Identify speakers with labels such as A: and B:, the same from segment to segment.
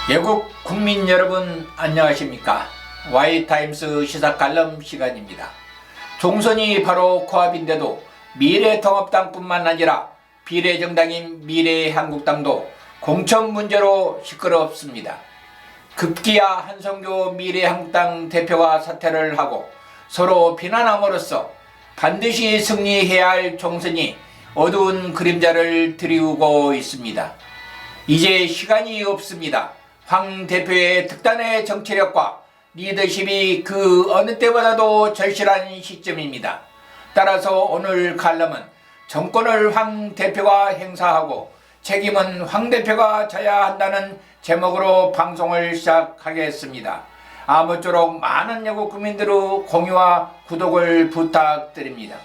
A: 외국 국민 여러분 안녕하십니까? Y타임스 시사칼럼 시간입니다. 총선이 바로 코앞인데도 미래통합당뿐만 아니라 비례정당인 미래한국당도 공천 문제로 시끄럽습니다. 급기야 한성교 미래한국당 대표가 사퇴를 하고 서로 비난함으로써 반드시 승리해야 할 총선이 어두운 그림자를 드리우고 있습니다. 이제 시간이 없습니다. 황 대표의 특단의 정치력과 리더십이 그 어느 때보다도 절실한 시점입니다. 따라서 오늘 칼럼은 정권을 황 대표가 행사하고 책임은 황 대표가 져야 한다는 제목으로 방송을 시작하겠습니다. 아무쪼록 많은 외국 국민들의 공유와 구독을 부탁드립니다.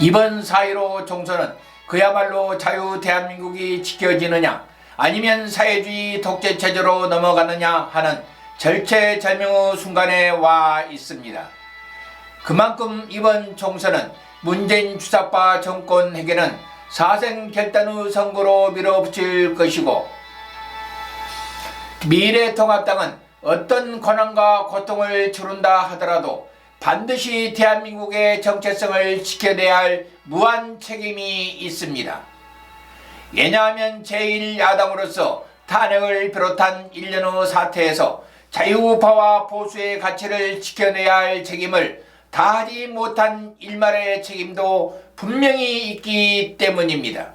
A: 이번 4.15 총선은 그야말로 자유 대한민국이 지켜지느냐 아니면 사회주의 독재 체제로 넘어가느냐 하는 절체절명의 순간에 와 있습니다. 그만큼 이번 총선은 문재인 주사파 정권에게는 사생결단의 선거로 밀어붙일 것이고, 미래통합당은 어떤 고난과 고통을 치른다 하더라도 반드시 대한민국의 정체성을 지켜내야 할 무한 책임이 있습니다. 왜냐하면 제1야당으로서 탄핵을 비롯한 일련의 사태에서 자유우파와 보수의 가치를 지켜내야 할 책임을 다하지 못한 일말의 책임도 분명히 있기 때문입니다.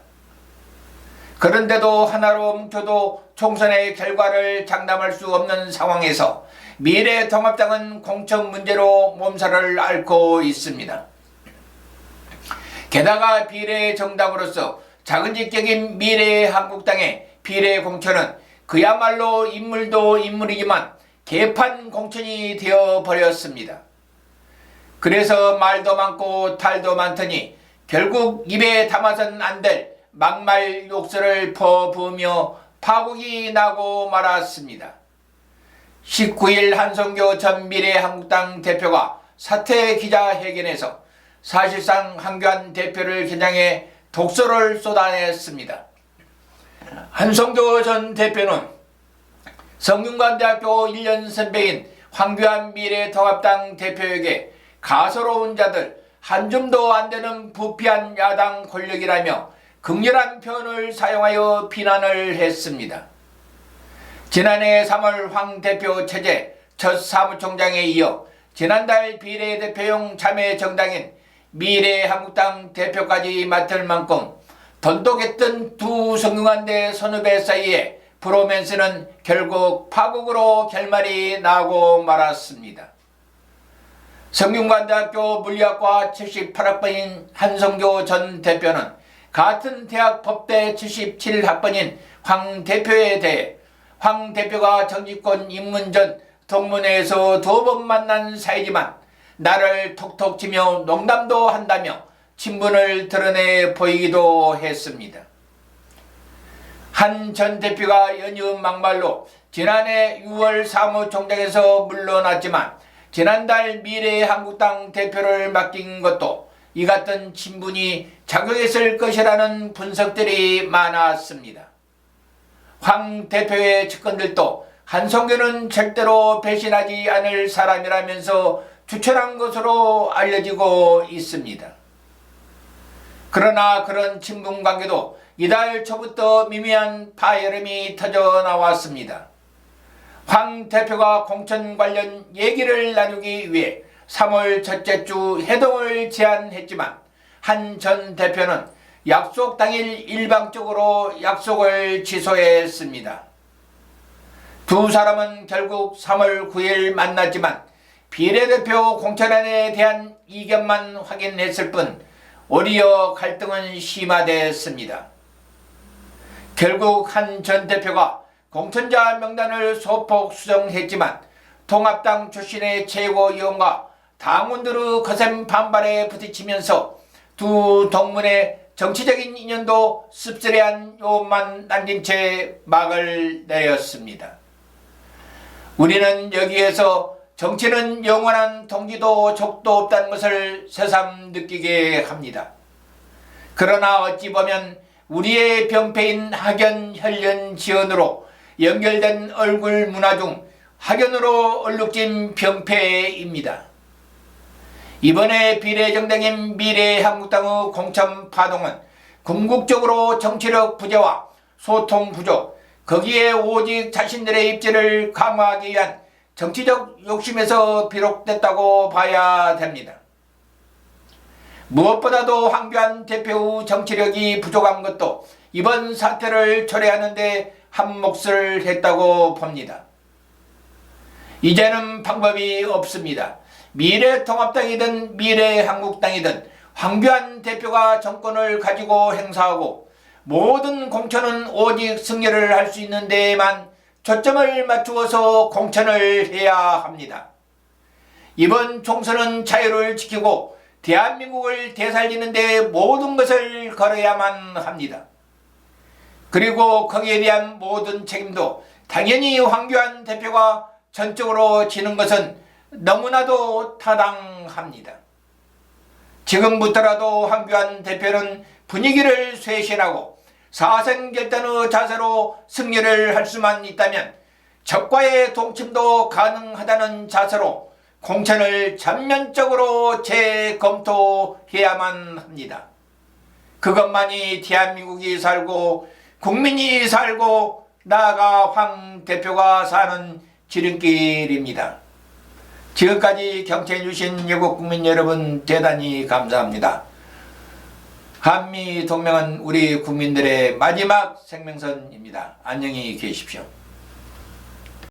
A: 그런데도 하나로 뭉쳐도 총선의 결과를 장담할 수 없는 상황에서 미래통합당은 공천 문제로 몸살을 앓고 있습니다. 게다가 비례정당으로서 자근직적인 미래한국당의 비례공천은 그야말로 인물도 인물이지만 개판 공천이 되어버렸습니다. 그래서 말도 많고 탈도 많더니 결국 입에 담아선 안 될 막말 욕설을 퍼부으며 파국이 나고 말았습니다. 19일 한성교 전 미래한국당 대표가 사퇴 기자회견에서 사실상 황교안 대표를 겨냥해 독설을 쏟아냈습니다. 한성교 전 대표는 성균관대학교 1년 선배인 황교안 미래통합당 대표에게 가소로운 자들, 한 줌도 안 되는 부패한 야당 권력이라며 극렬한 표현을 사용하여 비난을 했습니다. 지난해 3월 황 대표 체제 첫 사무총장에 이어 지난달 비례대표용 자매정당인 미래한국당 대표까지 맡을 만큼 돈독했던 두 성균관대 선후배 사이에 브로맨스는 결국 파국으로 결말이 나고 말았습니다. 성균관대학교 물리학과 78학번인 한성교 전 대표는 같은 대학 법대 77학번인 황 대표에 대해 황 대표가 정치권 입문 전 동문회에서 2번 만난 사이지만 나를 톡톡 치며 농담도 한다며 친분을 드러내 보이기도 했습니다. 한 전 대표가 연이은 막말로 지난해 6월 사무총장에서 물러났지만 지난달 미래한국당 대표를 맡긴 것도 이 같은 친분이 작용했을 것이라는 분석들이 많았습니다. 황 대표의 측근들도 한성교는 절대로 배신하지 않을 사람이라면서 추천한 것으로 알려지고 있습니다. 그러나 그런 친분관계도 이달 초부터 미미한 파열음이 터져 나왔습니다. 황 대표가 공천 관련 얘기를 나누기 위해 3월 첫째 주 회동을 제안했지만 한 전 대표는 약속 당일 일방적으로 약속을 취소했습니다. 두 사람은 결국 3월 9일 만났지만 비례대표 공천안에 대한 이견만 확인했을 뿐 오히려 갈등은 심화됐습니다. 결국 한 전 대표가 공천자 명단을 소폭 수정했지만 통합당 출신의 최고위원과 당원들의 거센 반발에 부딪히면서 두 동문의 정치적인 인연도 씁쓸해한 요만 남긴 채 막을 내렸습니다. 우리는 여기에서 정치는 영원한 동지도 족도 없다는 것을 새삼 느끼게 합니다. 그러나 어찌 보면 우리의 병폐인 학연, 혈연, 지연으로 연결된 얼굴 문화 중 학연으로 얼룩진 병폐입니다. 이번에 비례정당인 미래한국당의 공천 파동은 궁극적으로 정치력 부재와 소통 부족, 거기에 오직 자신들의 입지를 강화하기 위한 정치적 욕심에서 비롯됐다고 봐야 됩니다. 무엇보다도 황교안 대표의 정치력이 부족한 것도 이번 사태를 초래하는 데 한 몫을 했다고 봅니다. 이제는 방법이 없습니다. 미래통합당이든 미래한국당이든 황교안 대표가 정권을 가지고 행사하고 모든 공천은 오직 승리를 할 수 있는 데에만 초점을 맞추어서 공천을 해야 합니다. 이번 총선은 자유를 지키고 대한민국을 되살리는 데 모든 것을 걸어야만 합니다. 그리고 거기에 대한 모든 책임도 당연히 황교안 대표가 전적으로 지는 것은 너무나도 타당합니다. 지금부터라도 황교안 대표는 분위기를 쇄신하고 사생결단의 자세로 승리를 할 수만 있다면 적과의 동침도 가능하다는 자세로 공천을 전면적으로 재검토해야만 합니다. 그것만이 대한민국이 살고 국민이 살고 나아가 황 대표가 사는 지름길입니다. 지금까지 경청해 주신 일국 국민 여러분 대단히 감사합니다. 한미동맹은 우리 국민들의 마지막 생명선입니다. 안녕히 계십시오.